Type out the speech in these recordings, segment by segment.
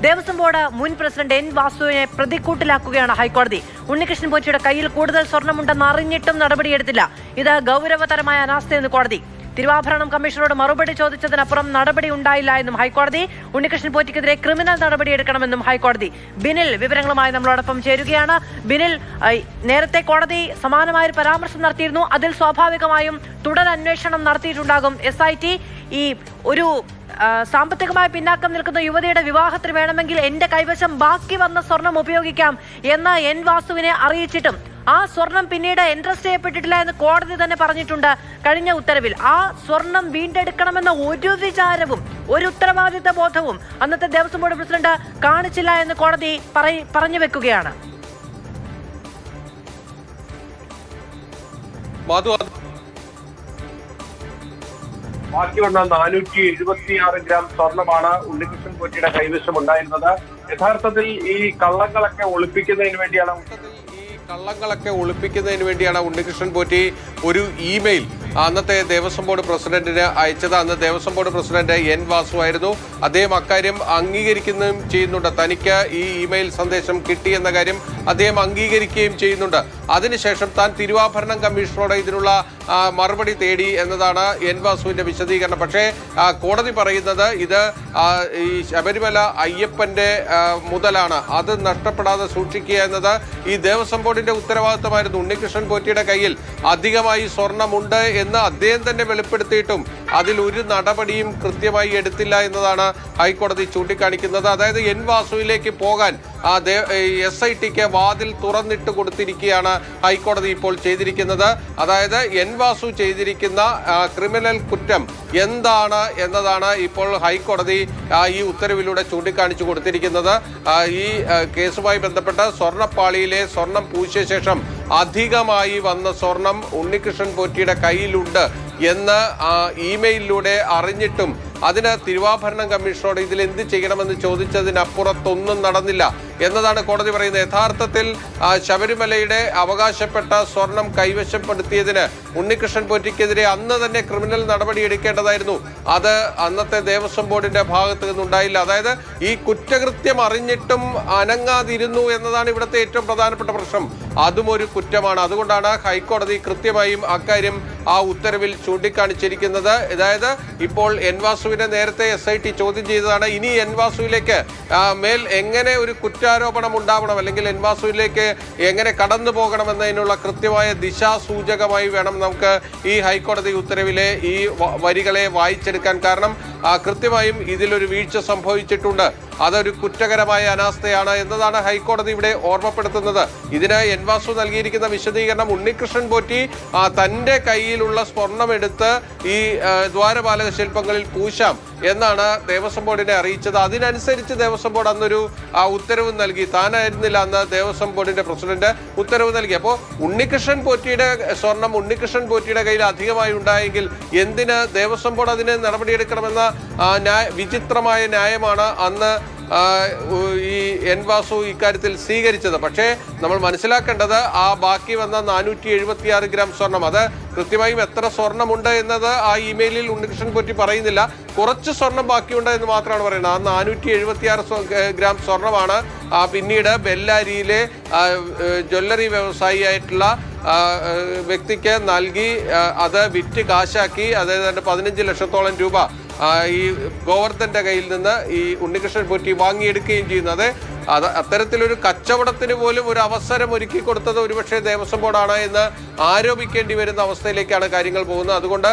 Devaswom board മുൻ president N വാസുവിനെ പ്രതിക്കൂട്ടിലാക്കുകയാണ് ഹൈക്കോടതി. ഉണ്ണികൃഷ്ണൻ പോറ്റിയുടെ കയ്യിൽ കൂടുതൽ സ്വർണ്ണമുണ്ടെന്ന് അറിഞ്ഞിട്ടും നടപടിയെടുത്തില്ല. ഇത് ഗൗരവതരമായ അനാസ്ഥയെന്ന് കോടതി. തിരുവാഭരണം കമ്മീഷണറോട് മറുപടി ചോദിച്ചതിനപ്പുറം നടപടി ഉണ്ടായില്ല എന്നും ഹൈക്കോടതി. ഉണ്ണികൃഷ്ണൻ പോറ്റിക്കെതിരെ ക്രിമിനൽ നടപടിയെടുക്കണമെന്നും ഹൈക്കോടതി. ബിനിൽ വിവരങ്ങളുമായി നമ്മളോടൊപ്പം ചേരുകയാണ്. ബിനിൽ, നേരത്തെ കോടതി സമാനമായൊരു പരാമർശം നടത്തിയിരുന്നു. അതിൽ സ്വാഭാവികമായും തുടരന്വേഷണം നടത്തിയിട്ടുണ്ടാകും SIT. ഈ ഒരു സാമ്പത്തികമായി പിന്നാക്കം നിൽക്കുന്ന യുവതിയുടെ വിവാഹത്തിന് വേണമെങ്കിൽ എന്റെ കൈവശം ബാക്കി വന്ന സ്വർണം ഉപയോഗിക്കാം എന്ന് എൻ വാസുവിനെ അറിയിച്ചിട്ടും ആ സ്വർണം പിന്നീട് എൻട്രസ്റ്റ് ചെയ്യപ്പെട്ടിട്ടില്ല എന്ന് കോടതി തന്നെ പറഞ്ഞിട്ടുണ്ട് കഴിഞ്ഞ ഉത്തരവിൽ. ആ സ്വർണം വീണ്ടെടുക്കണമെന്ന ഒരു വിചാരവും ഒരു ഉത്തരവാദിത്ത ബോധവും അന്നത്തെ ദേവസ്വം ബോർഡ് പ്രസിഡന്റ് കാണിച്ചില്ല എന്ന് കോടതി പറഞ്ഞു വെക്കുകയാണ്. ബാക്കി വന്ന 476 ഗ്രാം സ്വർണമാണ് ഉണ്ണികൃഷ്ണൻ പോറ്റിയുടെ കൈവശം ഉണ്ടായിരുന്നത്. യഥാർത്ഥത്തിൽ ഈ കള്ളങ്ങളൊക്കെ ഒളിപ്പിക്കുന്നതിന് വേണ്ടിയാണ് ഉണ്ണികൃഷ്ണൻ പോറ്റി ഒരു ഇമെയിൽ അന്നത്തെ ദേവസ്വം ബോർഡ് പ്രസിഡന്റിന് അയച്ചത്. അന്ന് Devaswom board president N Vasu ആയിരുന്നു. അദ്ദേഹം അക്കാര്യം അംഗീകരിക്കുകയും ചെയ്യുന്നുണ്ട്. തനിക്ക് ഈ ഇമെയിൽ സന്ദേശം കിട്ടി എന്ന കാര്യം അദ്ദേഹം അംഗീകരിക്കുകയും ചെയ്യുന്നുണ്ട്. അതിനുശേഷം താൻ തിരുവാഭരണം കമ്മീഷണറോട് ഇതിനുള്ള മറുപടി തേടി എന്നതാണ് എൻ വാസുവിന്റെ വിശദീകരണം. പക്ഷേ കോടതി പറയുന്നത് ഇത് ഈ ശബരിമല അയ്യപ്പന്റെ മുതലാണ്, അത് നഷ്ടപ്പെടാതെ സൂക്ഷിക്കുക എന്നത് ഈ ദേവസ്വം ബോർഡിന്റെ ഉത്തരവാദിത്തമായിരുന്നു. ഉണ്ണികൃഷ്ണൻ പോറ്റിയുടെ കയ്യിൽ അധികമായി സ്വർണമുണ്ട് എന്ന് അദ്ദേഹം തന്നെ വെളിപ്പെടുത്തിയിട്ടും അതിൽ ഒരു നടപടിയും കൃത്യമായി എടുത്തില്ല എന്നതാണ് ഹൈക്കോടതി ചൂണ്ടിക്കാണിക്കുന്നത്. അതായത് എൻ വാസുവിലേക്ക് പോകാൻ SITക്ക് വാതിൽ തുറന്നിട്ട് കൊടുത്തിരിക്കുകയാണ് ഹൈക്കോടതി ഇപ്പോൾ ചെയ്തിരിക്കുന്നത്. അതായത് എൻ വാസു ചെയ്തിരിക്കുന്ന ക്രിമിനൽ കുറ്റം എന്താണ് എന്നതാണ് ഇപ്പോൾ ഹൈക്കോടതി ഈ ഉത്തരവിലൂടെ ചൂണ്ടിക്കാണിച്ചു കൊടുത്തിരിക്കുന്നത്. ഈ കേസുമായി ബന്ധപ്പെട്ട് സ്വർണ്ണപ്പാളിയിലെ സ്വർണം പൂശിയ ശേഷം അധികമായി വന്ന സ്വർണം ഉണ്ണികൃഷ്ണൻ പോറ്റിയുടെ കയ്യിലുണ്ട് എന്ന് ഇമെയിലിലൂടെ അറിഞ്ഞിട്ടും അതിന് തിരുവാഭരണം കമ്മീഷണറോട് ഇതിൽ എന്ത് ചെയ്യണമെന്ന് ചോദിച്ചതിനപ്പുറത്തൊന്നും നടന്നില്ല എന്നതാണ് കോടതി പറയുന്നത്. യഥാർത്ഥത്തിൽ ശബരിമലയുടെ അവകാശപ്പെട്ട സ്വർണം കൈവശപ്പെടുത്തിയതിന് ഉണ്ണികൃഷ്ണൻ പോറ്റിക്കെതിരെ അന്ന് തന്നെ ക്രിമിനൽ നടപടി എടുക്കേണ്ടതായിരുന്നു. അത് അന്നത്തെ ദേവസ്വം ബോർഡിന്റെ ഭാഗത്ത് നിന്നുണ്ടായില്ല. അതായത് ഈ കുറ്റകൃത്യം അറിഞ്ഞിട്ടും അനങ്ങാതിരുന്നു എന്നതാണ് ഇവിടുത്തെ ഏറ്റവും പ്രധാനപ്പെട്ട പ്രശ്നം. അതും ഒരു കുറ്റമാണ്. അതുകൊണ്ടാണ് ഹൈക്കോടതി കൃത്യമായും അക്കാര്യം ആ ഉത്തരവിൽ ചൂണ്ടിക്കാണിച്ചിരിക്കുന്നത്. അതായത് ഇപ്പോൾ എൻ വാസുവിനെ നേരത്തെ SIT ചോദ്യം ചെയ്തതാണ്. ഇനി എൻ വാസുവിലേക്ക് മേൽ എങ്ങനെ ഒരു കുറ്റാരോപണം ഉണ്ടാവണം, അല്ലെങ്കിൽ എൻ വാസുവിലേക്ക് എങ്ങനെ കടന്നു പോകണമെന്നതിനുള്ള കൃത്യമായ ദിശാസൂചകമായി വേണം നമുക്ക് ഈ ഹൈക്കോടതി ഉത്തരവിലെ ഈ വരികളെ വായിച്ചെടുക്കാൻ. കാരണം കൃത്യമായും ഇതിലൊരു വീഴ്ച സംഭവിച്ചിട്ടുണ്ട്, അതൊരു കുറ്റകരമായ അനാസ്ഥയാണ് എന്നതാണ് ഹൈക്കോടതി ഇവിടെ ഓർമ്മപ്പെടുത്തുന്നത്. ഇതിന് എൻ വാസു നൽകിയിരിക്കുന്ന വിശദീകരണം ഉണ്ണികൃഷ്ണൻ പോറ്റി തൻ്റെ കയ്യിലുള്ള സ്വർണം എടുത്ത് ഈ ദ്വാരപാലക ശില്പങ്ങളിൽ പൂശാം എന്നാണ് ദേവസ്വം ബോർഡിനെ അറിയിച്ചത്. അതിനനുസരിച്ച് ദേവസ്വം ബോർഡ് അന്നൊരു ഉത്തരവ് നൽകി. താനായിരുന്നില്ല അന്ന് ദേവസ്വം ബോർഡിന്റെ പ്രസിഡന്റ്, ഉത്തരവ് നൽകി. അപ്പോൾ ഉണ്ണികൃഷ്ണൻ പോറ്റിയുടെ സ്വർണം ഉണ്ണികൃഷ്ണൻ പോറ്റിയുടെ കയ്യിൽ അധികമായി ഉണ്ടായെങ്കിൽ എന്തിന് ദേവസ്വം ബോർഡ് അതിന് നടപടിയെടുക്കണമെന്ന വിചിത്രമായ ന്യായമാണ് അന്ന് ഈ എൻ വാസു ഇക്കാര്യത്തിൽ സ്വീകരിച്ചത്. പക്ഷേ നമ്മൾ മനസ്സിലാക്കേണ്ടത് ആ ബാക്കി വന്ന 476 ഗ്രാം സ്വർണം, അത് കൃത്യമായും എത്ര സ്വർണ്ണമുണ്ട് എന്നത് ആ ഇമെയിലിൽ ഉണ്ണികൃഷ്ണൻ പോറ്റി പറയുന്നില്ല. കുറച്ച് സ്വർണം ബാക്കിയുണ്ട് എന്ന് മാത്രമാണ് പറയുന്നത്. ആ 476 ഗ്രാം സ്വർണമാണ് പിന്നീട് ബെല്ലാരിയിലെ ജ്വല്ലറി വ്യവസായിയായിട്ടുള്ള വ്യക്തിക്ക് നൽകി അത് വിറ്റ് കാശാക്കി, അതായത് 15 ലക്ഷത്തോളം രൂപ ഈ ഗോവർദ്ധന്റെ കയ്യിൽ നിന്ന് ഈ ഉണ്ണികൃഷ്ണൻ പോറ്റി വാങ്ങിയെടുക്കുകയും ചെയ്യുന്നത്. അത്തരത്തിലൊരു കച്ചവടത്തിന് പോലും ഒരു അവസരം ഒരുക്കി കൊടുത്തത് ഒരുപക്ഷെ ദേവസ്വം ബോർഡാണ് എന്ന് ആരോപിക്കേണ്ടി വരുന്ന അവസ്ഥയിലേക്കാണ് കാര്യങ്ങൾ പോകുന്നത്. അതുകൊണ്ട്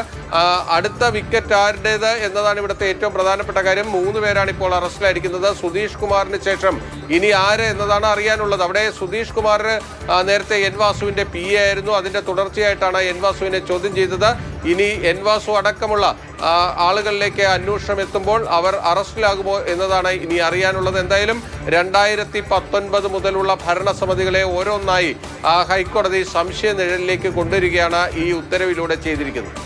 അടുത്ത വിക്കറ്റ് ആരുടേത് എന്നതാണ് ഇവിടുത്തെ ഏറ്റവും പ്രധാനപ്പെട്ട കാര്യം. 3 പേരാണ് ഇപ്പോൾ അറസ്റ്റിലായിരിക്കുന്നത്. സുധീഷ് കുമാറിന് ശേഷം ഇനി ആര് എന്നതാണ് അറിയാനുള്ളത്. അവിടെ സുധീഷ് കുമാർ നേരത്തെ എൻ വാസുവിന്റെ PA ആയിരുന്നു. അതിന്റെ തുടർച്ചയായിട്ടാണ് എൻ വാസുവിനെ ചോദ്യം ചെയ്തത്. ഇനി എൻ വാസു അടക്കമുള്ള ആളുകളിലേക്ക് അന്വേഷണം എത്തുമ്പോൾ അവർ അറസ്റ്റിലാകുമോ എന്നതാണ് ഇനി അറിയാനുള്ളത്. എന്തായാലും 2019 മുതലുള്ള ഭരണസമിതികളെ ഓരോന്നായി ഹൈക്കോടതി സംശയ നിഴലിലേക്ക് കൊണ്ടുവരികയാണ് ഈ ഉത്തരവിലൂടെ ചെയ്തിരിക്കുന്നത്.